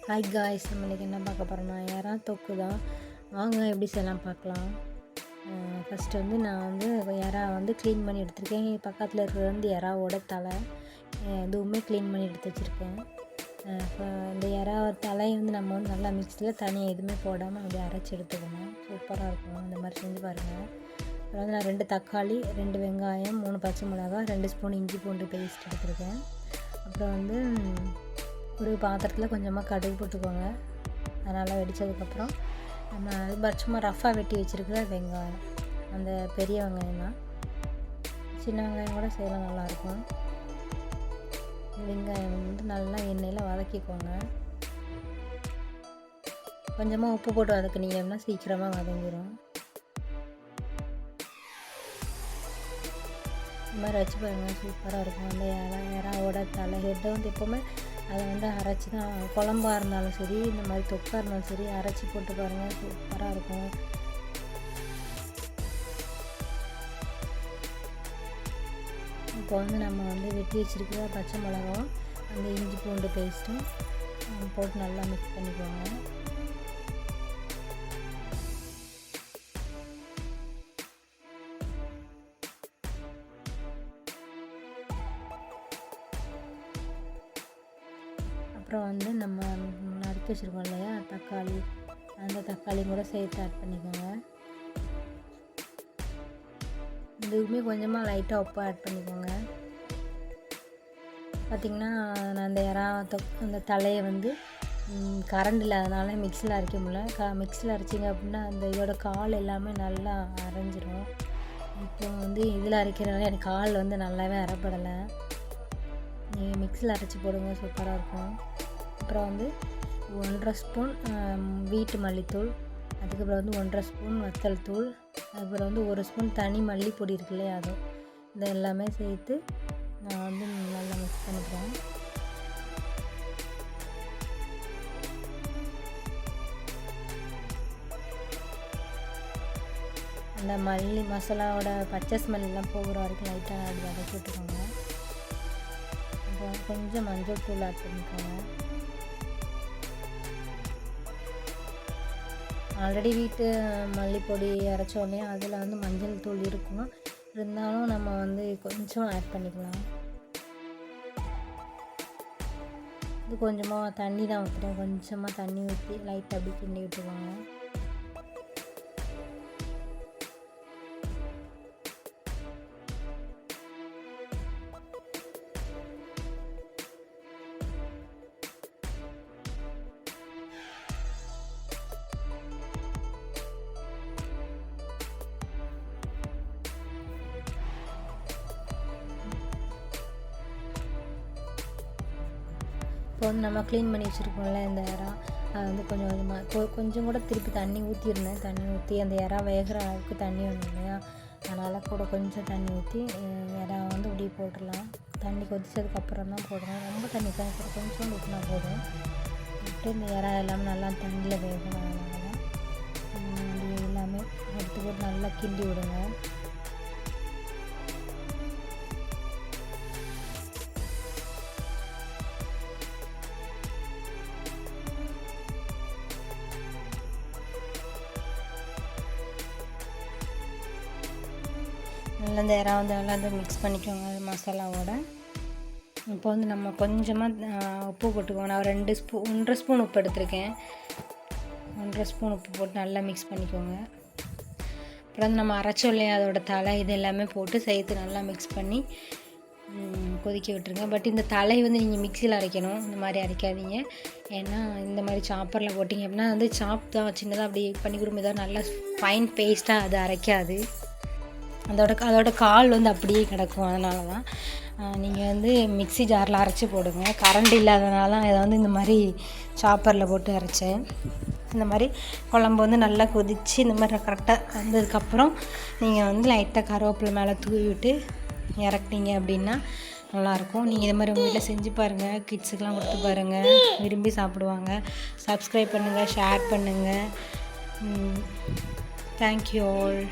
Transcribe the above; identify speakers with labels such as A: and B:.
A: Hi guys, நம்ம இன்றைக்கி என்ன பார்க்க போகிறோம்னா இறா தொக்கு தான். வாங்க எப்படி செய்யலாம் பார்க்கலாம். ஃபஸ்ட்டு வந்து நான் வந்து இறா வந்து க்ளீன் பண்ணி எடுத்துருக்கேன். பக்கத்தில் இருக்கிறது வந்து இறாவோட தலை, எதுவுமே க்ளீன் பண்ணி எடுத்து வச்சுருக்கேன். இப்போ இந்த இறா தலையை வந்து நம்ம வந்து நல்லா மிக்ஸியில் தனியாக எதுவுமே போடாமல் அப்படியே அரைச்சி எடுத்துக்கணும். சூப்பராக இருக்கும். அந்த மாதிரி செஞ்சு பாருங்கள். அப்புறம் வந்து நான் 2 தக்காளி, 2 வெங்காயம், 3 பச்சை மிளகாய், 2 ஸ்பூன் இஞ்சி பூண்டு பேஸ்ட் எடுத்துருக்கேன். அப்புறம் வந்து ஒரு பாத்திரத்தில் கொஞ்சமாக கடுகு போட்டுக்கோங்க. அதனால் வெடித்ததுக்கப்புறம் நம்ம சும்மா ரஃப்பாக வெட்டி வச்சுருக்கிற வெங்காயம், அந்த பெரிய வெங்காயம் தான். சின்ன வெங்காயம் கூட செய்யலாம், நல்லாயிருக்கும். வெங்காயம் வந்து நல்லா எண்ணெயில் வதக்கிக்கோங்க. கொஞ்சமாக உப்பு போட்டு வதக்குனீங்கன்னா சீக்கிரமாக வதங்கிடும். இந்த மாதிரி வச்சு பாருங்கள், சூப்பராக இருக்கும். அந்த இறாவோட தலை ஹெட்டை வந்து எப்போவுமே அதை வந்து அரைச்சி தான், குழம்பா இருந்தாலும் சரி, இந்த மாதிரி தொக்காக இருந்தாலும் சரி, அரைச்சி போட்டு பாருங்கள், சூப்பராக இருக்கும். இப்போ வந்து நம்ம வந்து வெட்டி வச்சுருக்கிற பச்சை மிளகாவும் அந்த இஞ்சி பூண்டு பேஸ்ட்டும் போட்டு நல்லா மிக்ஸ் பண்ணிக்கோங்க. அப்புறம் வந்து நம்ம நறுக்கி வச்சுருக்கோம் இல்லையா தக்காளி, அந்த தக்காளி கூட சேர்த்து ஆட் பண்ணிக்கோங்க. இதுவுமே கொஞ்சமாக லைட்டாக உப்பு ஆட் பண்ணிக்கோங்க. பார்த்திங்கன்னா நான் அந்த அந்த தலையை வந்து கரண்ட் இல்லாதனால மிக்சியில் அரைக்க முடியல. மிக்சியில் அரைச்சிங்க அப்படின்னா அந்த இதோட கால் எல்லாமே நல்லா அரைஞ்சிரும். இப்போ வந்து இதில் அரைக்கிறதுனால எனக்கு கால் வந்து நல்லாவே அரைப்படலை. நீங்கள் மிக்சியில் அரைச்சி போடுங்க, சூப்பராக இருக்கும். அப்புறம் வந்து 1.5 ஸ்பூன் வீட்டு மல்லித்தூள், அதுக்கப்புறம் வந்து 1.5 ஸ்பூன் வத்தல் தூள், அதுக்கப்புறம் வந்து 1 ஸ்பூன் தனி மல்லிப்பொடி இருக்கு இல்லையா, அது இது எல்லாமே சேர்த்து நான் வந்து நல்லா மிக்ஸ் பண்ணிக்கிறேன். அந்த மல்லி மசாலாவோட பச்சை ஸ்மெல்லாம் போகிற வரைக்கும் லைட்டாக அது வதக்கி விட்டுக்கோங்க. அப்புறம் கொஞ்சம் மஞ்சள் தூள் ஆட் பண்ணிக்கோங்க. ஆல்ரெடி வீட்டு மல்லிப்பொடி அரைச்சோடனே அதில் வந்து மஞ்சள் தூள் இருக்கும், இருந்தாலும் நம்ம வந்து கொஞ்சம் ஆட் பண்ணிக்கலாம். இது கொஞ்சமாக தண்ணி தான் ஊற்றுறேன், கொஞ்சமாக தண்ணி ஊற்றி லைட்டாக அப்படி கிண்டி விட்டுருவாங்க. இப்போ வந்து நம்ம க்ளீன் பண்ணி வச்சுருக்கோம்ல இந்த இறா, அது வந்து கொஞ்சம் கூட திருப்பி தண்ணி ஊற்றிருந்தேன். தண்ணி ஊற்றி அந்த இறா வேகிற அளவுக்கு தண்ணி வேணும் இல்லையா, அதனால் கூட கொஞ்சம் தண்ணி ஊற்றி இறா வந்து இப்படி போட்டுடலாம். தண்ணி கொதிச்சதுக்கப்புறம் தான் போடணும், ரொம்ப தண்ணி தேவைப்படும், கொஞ்சம் ஊற்றினா போதும். விட்டு இந்த இறா எல்லாமே நல்லா தண்ணியில் வேகணும். அதனால தான் அப்படி எல்லாமே எடுத்து போட்டு நல்லா கிண்டி விடுங்க. நல்லா இந்த இறா வந்து நல்லா வந்து மிக்ஸ் பண்ணிக்கோங்க மசாலாவோட. இப்போ வந்து நம்ம கொஞ்சமாக உப்பு போட்டுக்கோங்க. நான் 1.5 ஸ்பூன் உப்பு எடுத்திருக்கேன். 1.5 ஸ்பூன் உப்பு போட்டு நல்லா மிக்ஸ் பண்ணிக்கோங்க. அப்புறம் வந்து நம்ம அரைச்சோம் இல்லையா அதோட தலை, இது எல்லாமே போட்டு சேர்த்து நல்லா மிக்ஸ் பண்ணி கொதிக்க விட்டுருங்க. பட் இந்த தலை வந்து நீங்கள் மிக்சியில் அரைக்கணும், இந்த மாதிரி அரைக்காதீங்க. ஏன்னா இந்த மாதிரி சாப்பரில் போட்டிங்க அப்படின்னா வந்து சாப் தான் சின்னதாக அப்படி பண்ணி கொடுக்கும், ஏதாவது நல்லா ஃபைன் பேஸ்ட்டாக அது அரைக்காது. அதோட கால் வந்து அப்படியே கிடக்கும். அதனால தான் நீங்கள் வந்து மிக்ஸி ஜாரில் அரைச்சி போடுங்க. கரண்ட் இல்லாதனால தான் இதை வந்து இந்த மாதிரி சாப்பரில் போட்டு அரைச்சேன். இந்த மாதிரி குழம்பு வந்து நல்லா கொதித்து இந்த மாதிரி கரெக்டாக வந்ததுக்கப்புறம் நீங்கள் வந்து லைட்டாக கருவேப்பிலை மேலே தூவி விட்டு இறக்குனீங்க அப்படின்னா நல்லாயிருக்கும். நீங்கள் இது மாதிரி உங்கள் வீட்டில் செஞ்சு பாருங்கள், கிட்ஸுக்கெலாம் கொடுத்து பாருங்கள், விரும்பி சாப்பிடுவாங்க. சப்ஸ்கிரைப் பண்ணுங்கள், ஷேர் பண்ணுங்கள். Thank you all.